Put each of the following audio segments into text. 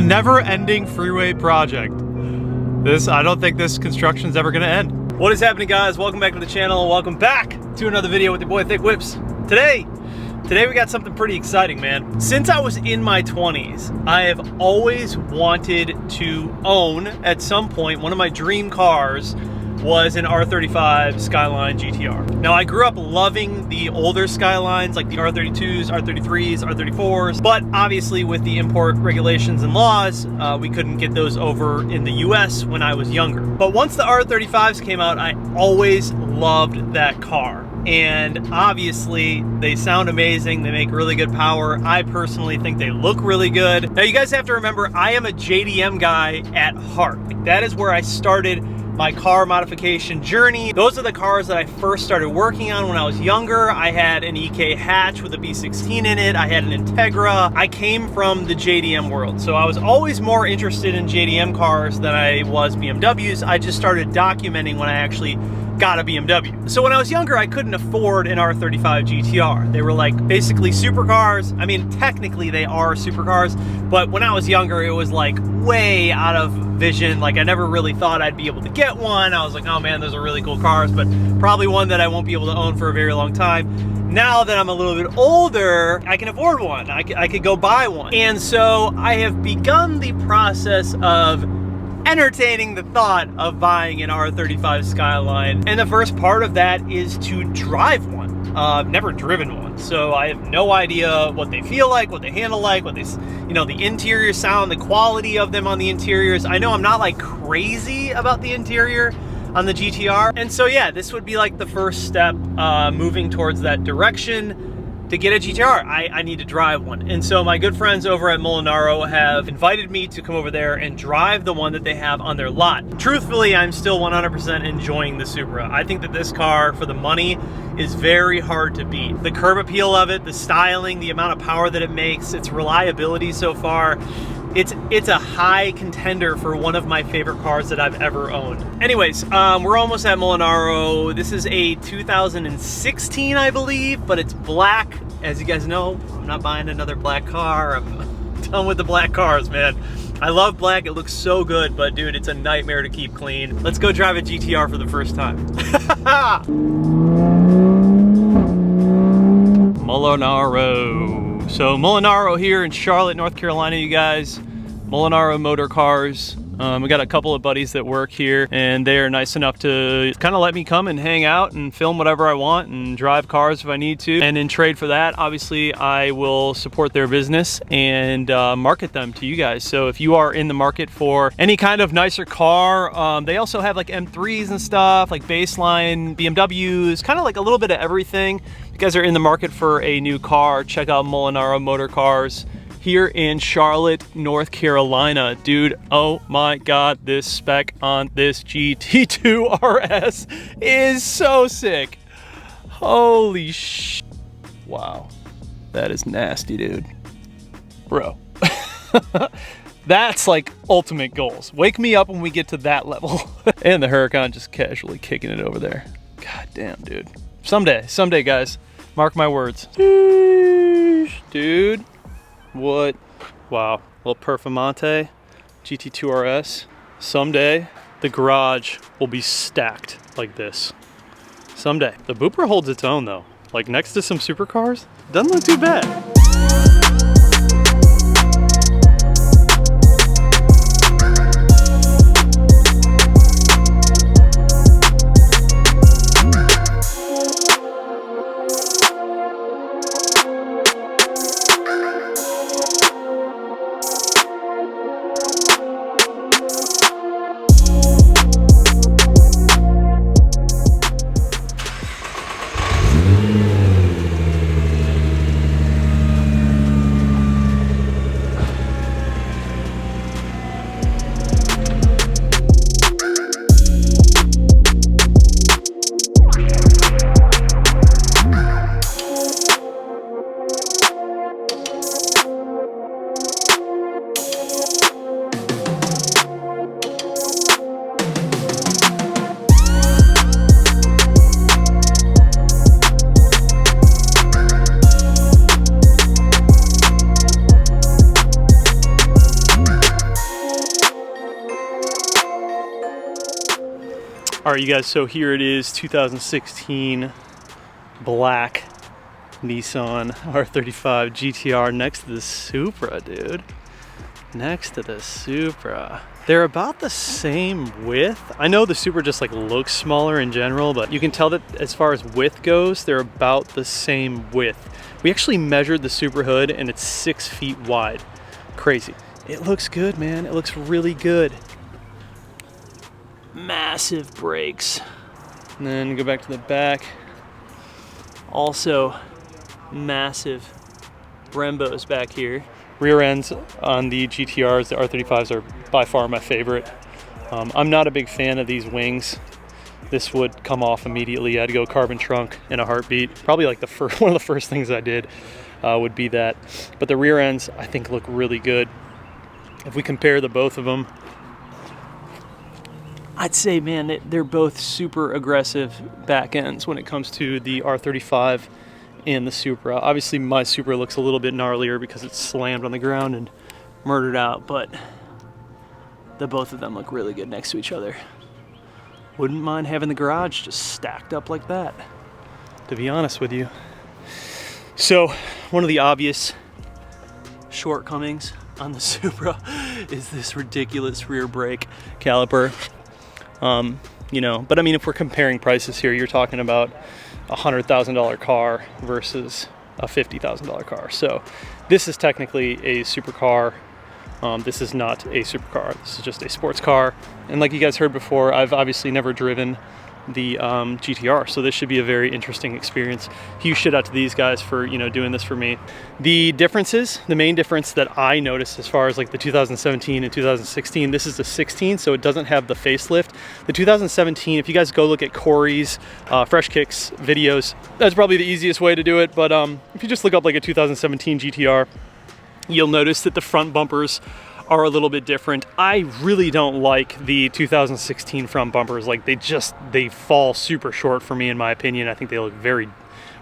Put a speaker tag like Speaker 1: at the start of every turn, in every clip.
Speaker 1: The never-ending freeway project. I don't think this construction's ever gonna end. What is happening, guys? Welcome back to the channel, and welcome back to another video with your boy Thick Whips. Today we got something pretty exciting, man. Since I was in my 20s, I have always wanted to own, at some point, one of my dream cars was an R35 Skyline GTR. Now, I grew up loving the older Skylines, like the R32s, R33s, R34s, but obviously with the import regulations and laws, we couldn't get those over in the US when I was younger. But once the R35s came out, I always loved that car. And obviously, they sound amazing, they make really good power. I personally think they look really good. Now, you guys have to remember, I am a JDM guy at heart. Like, that is where I started my car modification journey. Those are the cars that I first started working on when I was younger. I had an EK hatch with a B16 in it. I had an Integra. I came from the JDM world, so I was always more interested in JDM cars than I was BMWs. I just started documenting when I actually got a BMW. So when I was younger, I couldn't afford an R35 GTR. They were like basically supercars. I mean, technically they are supercars, but when I was younger, it was like way out of vision. Like, I never really thought I'd be able to get one. I was like, oh man, those are really cool cars, but probably one that I won't be able to own for a very long time. Now that I'm a little bit older, I can afford one. I could go buy one. And so I have begun the process of entertaining the thought of buying an R35 Skyline. And the first part of that is to drive one. I've never driven one, so I have no idea what they feel like, what they handle like, what they, the interior sound, the quality of them on the interiors. I know I'm not like crazy about the interior on the GTR. And so yeah, this would be like the first step moving towards that direction. To get a GTR, I need to drive one. And so my good friends over at Molinaro have invited me to come over there and drive the one that they have on their lot. Truthfully, I'm still 100% enjoying the Supra. I think that this car, for the money, is very hard to beat. The curb appeal of it, the styling, the amount of power that it makes, its reliability so far, it's a high contender for one of my favorite cars that I've ever owned. Anyways, we're almost at Molinaro. This is a 2016, I believe, but it's black. As you guys know, I'm not buying another black car. I'm done with the black cars, man. I love black, it looks so good, but dude, it's a nightmare to keep clean. Let's go drive a GTR for the first time. Molinaro. So Molinaro here in Charlotte, North Carolina, you guys. Molinaro Motor Cars. We got a couple of buddies that work here, and they are nice enough to kind of let me come and hang out and film whatever I want and drive cars if I need to. And in trade for that, obviously, I will support their business and market them to you guys. So if you are in the market for any kind of nicer car, they also have like M3s and stuff, like baseline BMWs, kind of like a little bit of everything. If you guys are in the market for a new car, check out Molinaro Motor Cars here in Charlotte, North Carolina. Dude, oh my God, this spec on this GT2 RS is so sick. Holy sh! Wow, that is nasty, dude. Bro, that's like ultimate goals. Wake me up when we get to that level. And the Huracan just casually kicking it over there. God damn, dude. Someday, guys. Mark my words. Dude. What? Wow, little Performante GT2 RS. Someday, the garage will be stacked like this. Someday. The booper holds its own though. Like next to some supercars, doesn't look too bad. All right, you guys, so here it is, 2016 black Nissan R35 GTR next to the Supra, dude. Next to the Supra. They're about the same width. I know the Supra just like looks smaller in general, but you can tell that as far as width goes, they're about the same width. We actually measured the Supra hood and it's 6 feet wide. Crazy. It looks good, man. It looks really good. Massive brakes. And then go back to the back. Also massive Brembos back here. Rear ends on the GTRs, the R35s, are by far my favorite. I'm not a big fan of these wings. This would come off immediately. I'd go carbon trunk in a heartbeat. Probably like one of the first things I did would be that. But the rear ends, I think, look really good. If we compare the both of them, I'd say, man, they're both super aggressive back ends when it comes to the R35 and the Supra. Obviously my Supra looks a little bit gnarlier because it's slammed on the ground and murdered out, but the both of them look really good next to each other. Wouldn't mind having the garage just stacked up like that, to be honest with you. So one of the obvious shortcomings on the Supra is this ridiculous rear brake caliper. You know, but I mean, if we're comparing prices here, you're talking about a $100,000 car versus a $50,000 car. So this is technically a supercar. This is not a supercar. This is just a sports car. And like you guys heard before, I've obviously never driven the GTR, so this should be a very interesting experience. Huge shout out to these guys for, you know, doing this for me. The differences, the main difference that I noticed as far as like the 2017 and 2016, this is the 16, so it doesn't have the facelift. The 2017, if you guys go look at Corey's Fresh Kicks videos, that's probably the easiest way to do it. But if you just look up like a 2017 GTR, you'll notice that the front bumpers are a little bit different. I really don't like the 2016 front bumpers. Like they fall super short for me, in my opinion. I think they look very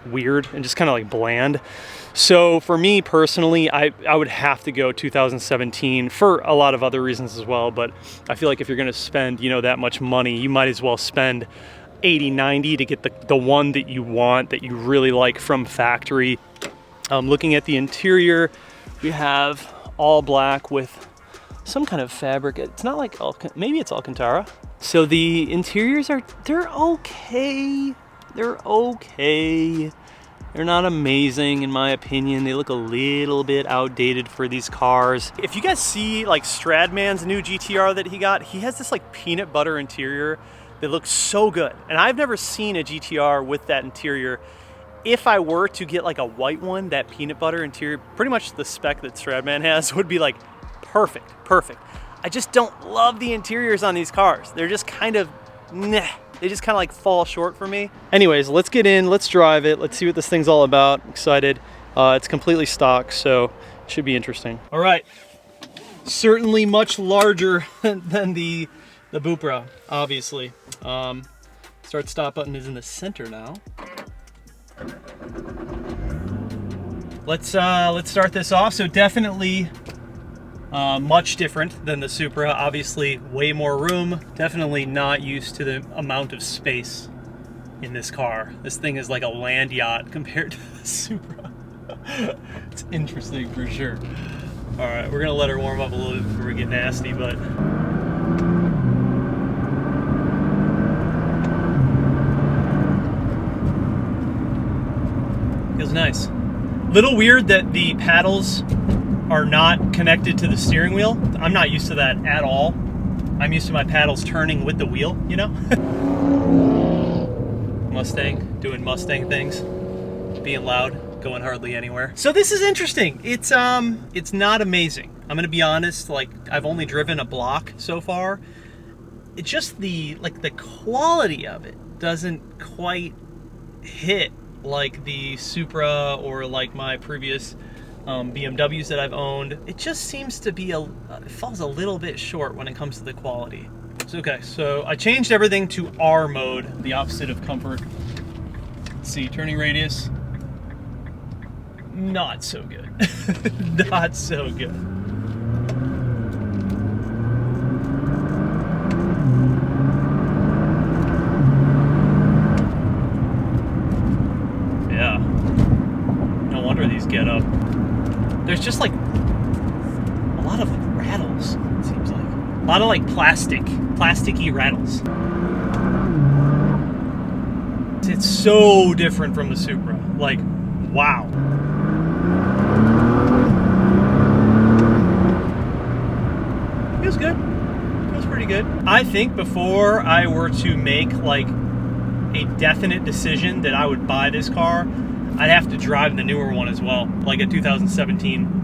Speaker 1: weird and just kind of like bland. So for me personally, I would have to go 2017 for a lot of other reasons as well. But I feel like if you're gonna spend, you know, that much money, you might as well spend 80, 90 to get the one that you want, that you really like from factory. Looking at the interior, we have all black with some kind of fabric. It's not like maybe it's Alcantara. So the interiors they're okay. They're okay. They're not amazing in my opinion. They look a little bit outdated for these cars. If you guys see like Stradman's new GTR that he has this like peanut butter interior that looks so good. And I've never seen a GTR with that interior. If I were to get like a white one, that peanut butter interior, pretty much the spec that Stradman has, would be like perfect. I just don't love the interiors on these cars. They're just kind of, nah. They just kind of like fall short for me. Anyways, let's get in, let's drive it. Let's see what this thing's all about. I'm excited. It's completely stock, so it should be interesting. All right, certainly much larger than the Supra, obviously. Start stop button is in the center now. Let's start this off. So definitely much different than the Supra. Obviously way more room. Definitely not used to the amount of space in this car. This thing is like a land yacht compared to the Supra. It's interesting for sure. All right, we're gonna let her warm up a little bit before we get nasty, but feels nice. Little weird that the paddles are not connected to the steering wheel. I'm not used to that at all. I'm used to my paddles turning with the wheel, you know? Mustang, doing Mustang things, being loud, going hardly anywhere. So this is interesting. It's not amazing. I'm gonna be honest, like I've only driven a block so far. It's just the quality of it doesn't quite hit like the Supra or like my previous BMWs that I've owned. It just seems to be it falls a little bit short when it comes to the quality. So, okay, so I changed everything to R mode, the opposite of comfort. Let's see, turning radius, not so good. Not so good. lot of like plasticky rattles. It's so different from the Supra. Like, wow. Feels good. Feels pretty good. I think before I were to make like a definite decision that I would buy this car, I'd have to drive the newer one as well, like a 2017.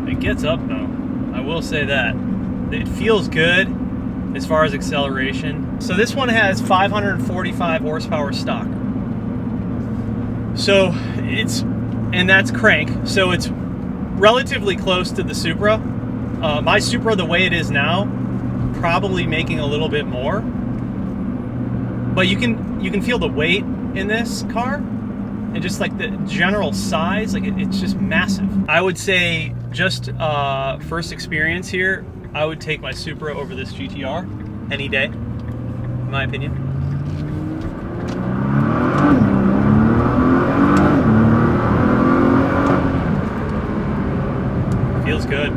Speaker 1: It gets up though, I will say that. It feels good as far as acceleration. So this one has 545 horsepower stock. So and that's crank, so it's relatively close to the Supra. My Supra, the way it is now, probably making a little bit more. But you can feel the weight in this car, and just like the general size, like it's just massive. I would say just first experience here, I would take my Supra over this GTR any day, in my opinion. Feels good.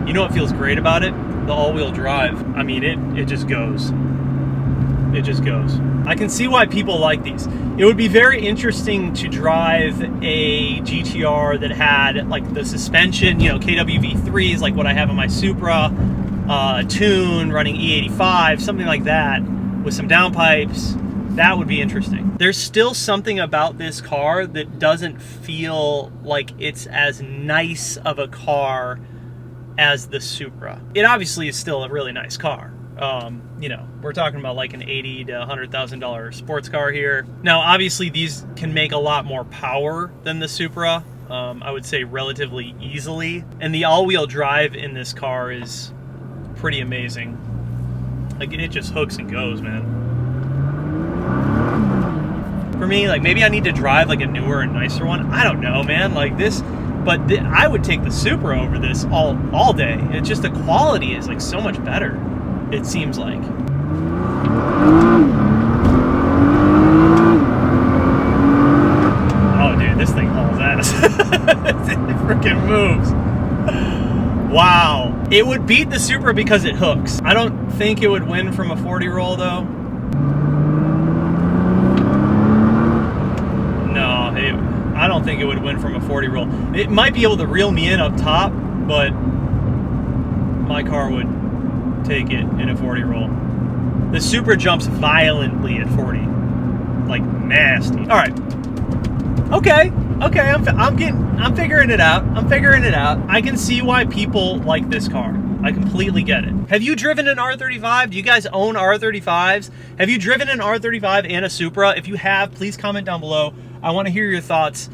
Speaker 1: You know what feels great about it? The all-wheel drive. I mean, it just goes. It just goes. I can see why people like these. It would be very interesting to drive a GTR that had like the suspension, you know, KWV3s like what I have on my Supra, tune running E85, something like that with some downpipes. That would be interesting. There's still something about this car that doesn't feel like it's as nice of a car as the Supra. It obviously is still a really nice car. You know, we're talking about like an $80,000 to $100,000 sports car here. Now, obviously these can make a lot more power than the Supra. I would say relatively easily. And the all-wheel drive in this car is pretty amazing. Like, it just hooks and goes, man. For me, like, maybe I need to drive like a newer and nicer one. I don't know, man. Like this, but I would take the Supra over this all day. It's just the quality is like so much better, it seems like. Oh, dude, this thing hauls ass. It freaking moves. Wow. It would beat the Supra because it hooks. I don't think it would win from a 40 roll though. No, I don't think it would win from a 40 roll. It might be able to reel me in up top, but my car would take it in a 40 roll. The Supra jumps violently at 40, like nasty. All right. Okay. I'm figuring it out. I can see why people like this car. I completely get it. Have you driven an R35? Do you guys own R35s? Have you driven an R35 and a Supra? If you have, please comment down below. I want to hear your thoughts.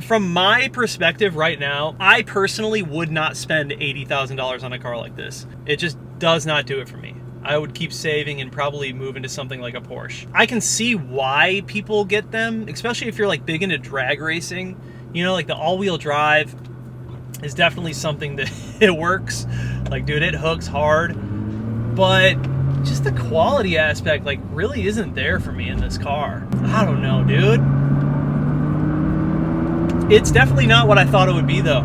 Speaker 1: From my perspective right now, I personally would not spend $80,000 on a car like this. It just does not do it for me. I would keep saving and probably move into something like a Porsche. I can see why people get them, especially if you're like big into drag racing. You know, like the all-wheel drive is definitely something that it works. Like, dude, it hooks hard. But just the quality aspect, like, really isn't there for me in this car. I don't know, dude. It's definitely not what I thought it would be, though.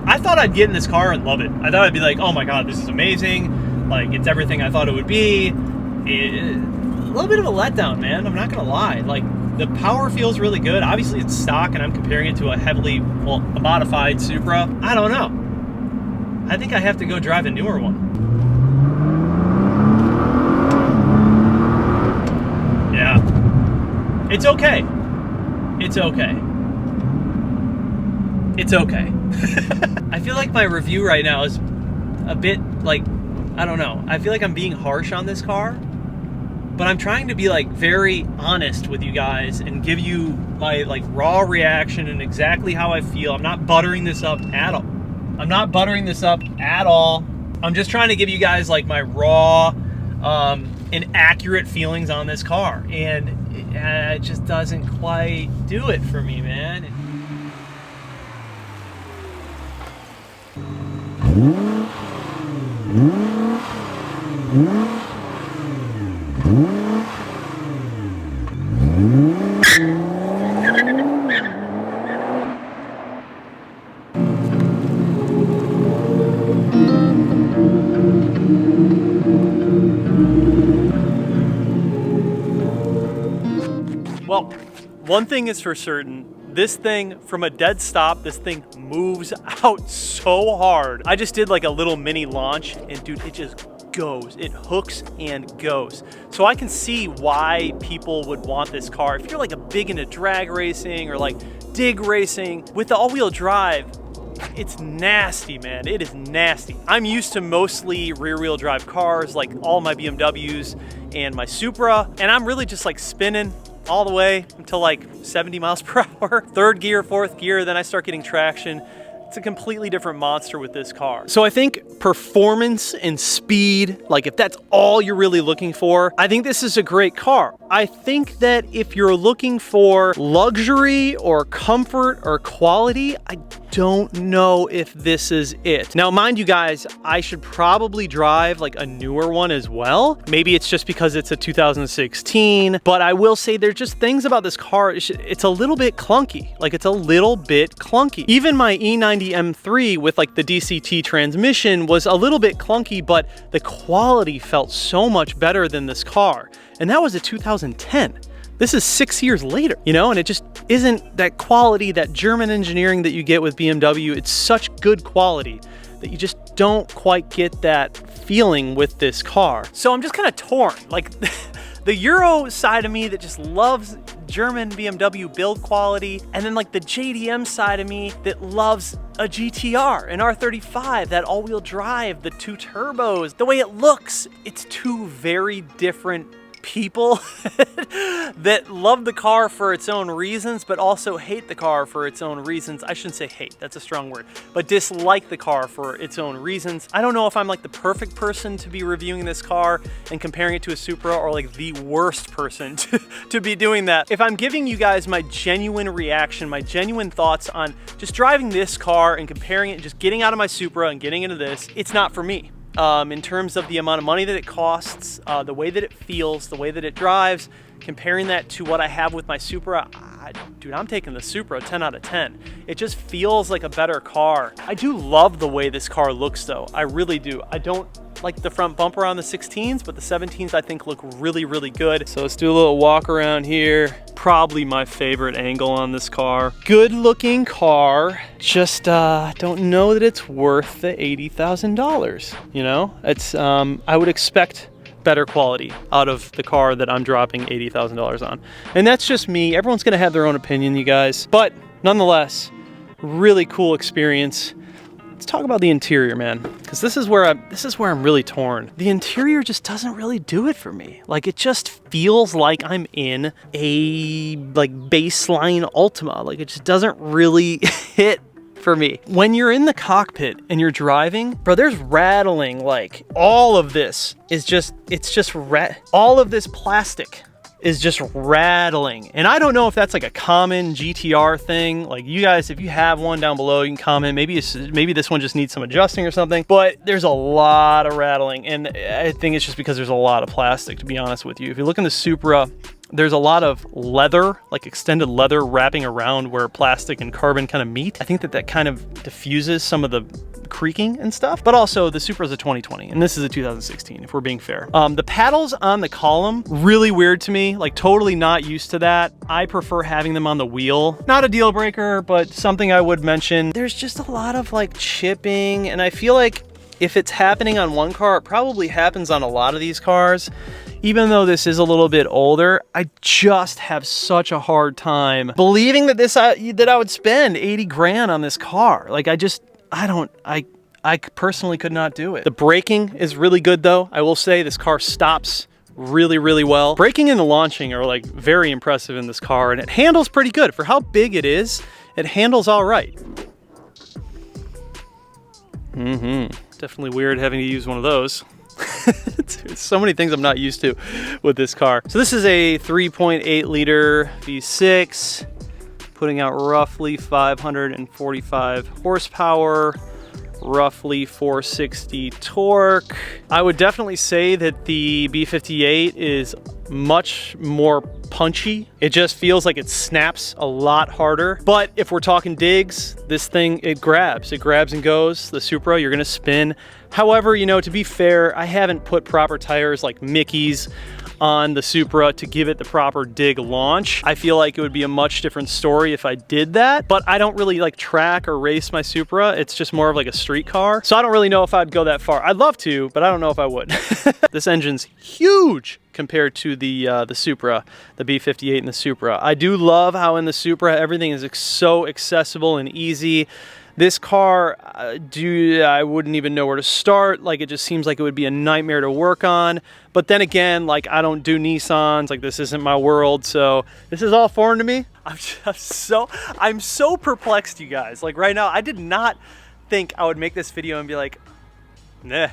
Speaker 1: I thought I'd get in this car and love it. I thought I'd be like, oh my God, this is amazing. Like, it's everything I thought it would be. A little bit of a letdown, man. I'm not gonna lie. Like, the power feels really good. Obviously, it's stock, and I'm comparing it to a heavily, well, a modified Supra. I don't know. I think I have to go drive a newer one. Yeah. It's okay. It's okay. It's okay. I feel like my review right now is a bit like, I don't know. I feel like I'm being harsh on this car, but I'm trying to be like very honest with you guys and give you my like raw reaction and exactly how I feel. I'm not buttering this up at all. I'm just trying to give you guys like my raw and accurate feelings on this car, and it just doesn't quite do it for me, man. Well, one thing is for certain, this thing, from a dead stop, this thing moves out so hard. I just did like a little mini launch, and dude, it just goes. It hooks and goes. So I can see why people would want this car. If you're like a big into drag racing or like dig racing, with the all-wheel drive, it's nasty, man. It is nasty. I'm used to mostly rear-wheel drive cars, like all my BMWs and my Supra, and I'm really just like spinning all the way until like 70 miles per hour. Third gear, fourth gear, then I start getting traction. It's a completely different monster with this car. So I think performance and speed, like if that's all you're really looking for, I think this is a great car. I think that if you're looking for luxury or comfort or quality, I don't know if this is it. Now, mind you guys, I should probably drive like a newer one as well. Maybe it's just because it's a 2016, but I will say there's just things about this car, it's a little bit clunky. Like it's a little bit clunky. Even my E90 M3 with like the DCT transmission was a little bit clunky, but the quality felt so much better than this car. And that was a 2010. This is 6 years later, you know, and it just isn't that quality, that German engineering that you get with BMW. It's such good quality that you just don't quite get that feeling with this car. So I'm just kind of torn. Like the Euro side of me that just loves German BMW build quality, and then like the JDM side of me that loves a GTR, an R35, that all-wheel drive, the 2 turbos, the way it looks. It's two very different people that love the car for its own reasons, but also hate the car for its own reasons. I shouldn't say hate, that's a strong word, but dislike the car for its own reasons. I don't know if I'm like the perfect person to be reviewing this car and comparing it to a Supra, or like the worst person to be doing that. If I'm giving you guys my genuine reaction, my genuine thoughts on just driving this car and comparing it, and just getting out of my Supra and getting into this, it's not for me. In terms of the amount of money that it costs, the way that it feels, the way that it drives, comparing that to what I have with my Supra, dude, I'm taking the Supra 10 out of 10. It just feels like a better car. I do love the way this car looks though. I really do. I don't like the front bumper on the 16s, but the 17s I think look really, really good. So let's do a little walk around here. Probably my favorite angle on this car. Good looking car. Just don't know that it's worth the $80,000. You know, it's I would expect better quality out of the car that I'm dropping $80,000 on. And that's just me. Everyone's gonna have their own opinion, you guys. But nonetheless, really cool experience. Let's talk about the interior, man, because this is where I'm really torn. The interior just doesn't really do it for me. Like, it just feels like I'm in a like baseline Ultima. Like, it just doesn't really hit for me. When you're in the cockpit and you're driving, bro, there's rattling. Like, all of this is just, all of this plastic is just rattling. And I don't know if that's like a common GTR thing. Like, you guys, if you have one down below, you can comment. Maybe this one just needs some adjusting or something, but there's a lot of rattling. And I think it's just because there's a lot of plastic, to be honest with you. If you look in the Supra, there's a lot of leather, like extended leather wrapping around where plastic and carbon kind of meet. I think that kind of diffuses some of the creaking and stuff, but also the Supra is a 2020 and this is a 2016, if we're being fair. The paddles on the column, really weird to me, like totally not used to that. I prefer having them on the wheel. Not a deal breaker, but something I would mention. There's just a lot of like chipping, and I feel like if it's happening on one car, it probably happens on a lot of these cars. Even though this is a little bit older, I just have such a hard time believing that that I would spend 80 grand on this car. Like, I personally could not do it. The braking is really good though. I will say this car stops really, really well. Braking and the launching are like very impressive in this car, and it handles pretty good. For how big it is, it handles all right. Definitely weird having to use one of those. It's so many things I'm not used to with this car. So this is a 3.8 liter V6, putting out roughly 545 horsepower, roughly 460 torque. I would definitely say that the B58 is much more punchy. It just feels like it snaps a lot harder. But if we're talking digs, this thing, it grabs and goes. The Supra, you're gonna spin. However, you know, to be fair, I haven't put proper tires like Mickey's on the Supra to give it the proper dig launch. I feel like it would be a much different story if I did that, but I don't really like track or race my Supra. It's just more of like a street car. So I don't really know if I'd go that far. I'd love to, but I don't know if I would. This engine's huge compared to the Supra, the B58 and the Supra. I do love how in the Supra everything is so accessible and easy. This car, I wouldn't even know where to start. Like, it just seems like it would be a nightmare to work on. But then again, like, I don't do Nissans. Like, this isn't my world. So this is all foreign to me. I'm so perplexed, you guys. Like, right now, I did not think I would make this video and be like, nah.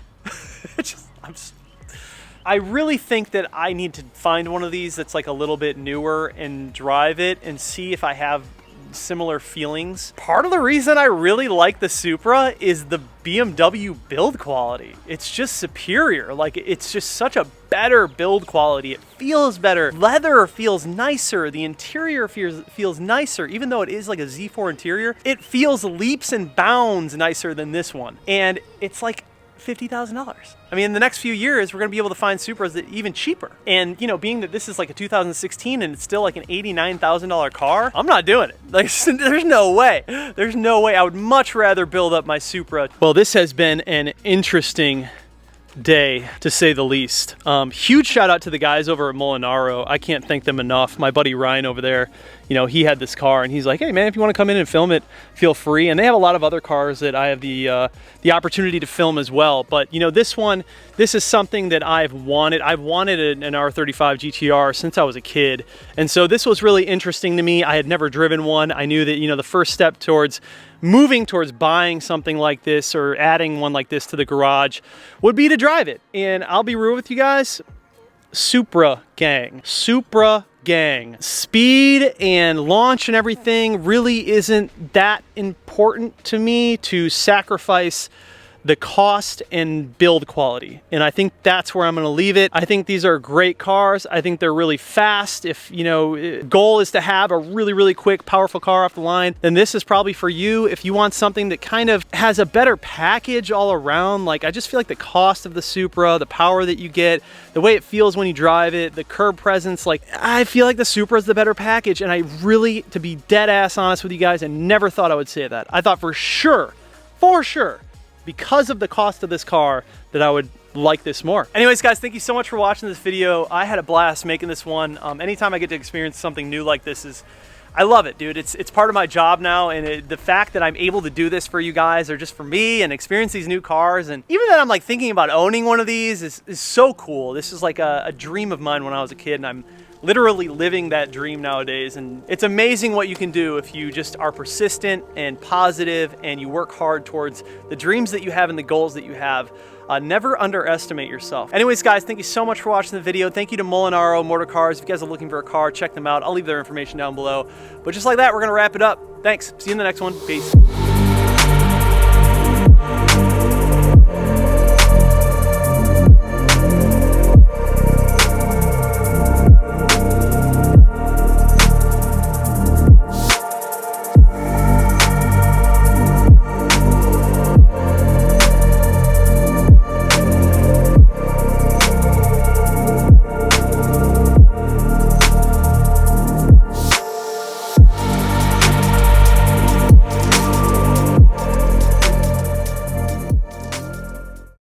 Speaker 1: I really think that I need to find one of these that's like a little bit newer and drive it and see if I have similar feelings. Part of the reason I really like the Supra is the BMW build quality. It's just superior. Like, it's just such a better build quality. It feels better. Leather feels nicer. The interior feels nicer. Even though it is like a Z4 interior, it feels leaps and bounds nicer than this one. And it's like $50,000. I mean, in the next few years, we're gonna be able to find Supras that even cheaper. And, you know, being that this is like a 2016 and it's still like an $89,000 car, I'm not doing it. Like, there's no way. There's no way. I would much rather build up my Supra. Well, this has been an interesting day, to say the least. Huge shout out to the guys over at Molinaro. I can't thank them enough. My buddy Ryan over there, you know, he had this car and he's like, hey man, if you want to come in and film it, feel free. And they have a lot of other cars that I have the opportunity to film as well. But you know, this is something that I've wanted. I've wanted an R35 GTR since I was a kid. And so this was really interesting to me. I had never driven one. I knew that, you know, the first step towards moving towards buying something like this or adding one like this to the garage would be to drive it. And I'll be real with you guys, Supra gang. Speed and launch and everything really isn't that important to me to sacrifice the cost and build quality. And I think that's where I'm gonna leave it. I think these are great cars. I think they're really fast. If, you know, goal is to have a really, really quick, powerful car off the line, then this is probably for you. If you want something that kind of has a better package all around, like, I just feel like the cost of the Supra, the power that you get, the way it feels when you drive it, the curb presence, like, I feel like the Supra is the better package. And I really, to be dead ass honest with you guys, I never thought I would say that. I thought for sure, because of the cost of this car, that I would like this more. Anyways, guys, thank you so much for watching this video. I had a blast making this one. Anytime I get to experience something new like this, I love it, dude. It's part of my job now, and the fact that I'm able to do this for you guys, or just for me, and experience these new cars, and even that I'm like thinking about owning one of these is so cool. This is like a dream of mine when I was a kid, and I'm literally living that dream nowadays. And it's amazing what you can do if you just are persistent and positive and you work hard towards the dreams that you have and the goals that you have. Never underestimate yourself. Anyways, guys, thank you so much for watching the video. Thank you to Molinaro Motor Cars. If you guys are looking for a car, check them out. I'll leave their information down below. But just like that, we're gonna wrap it up. Thanks. See you in the next one. Peace.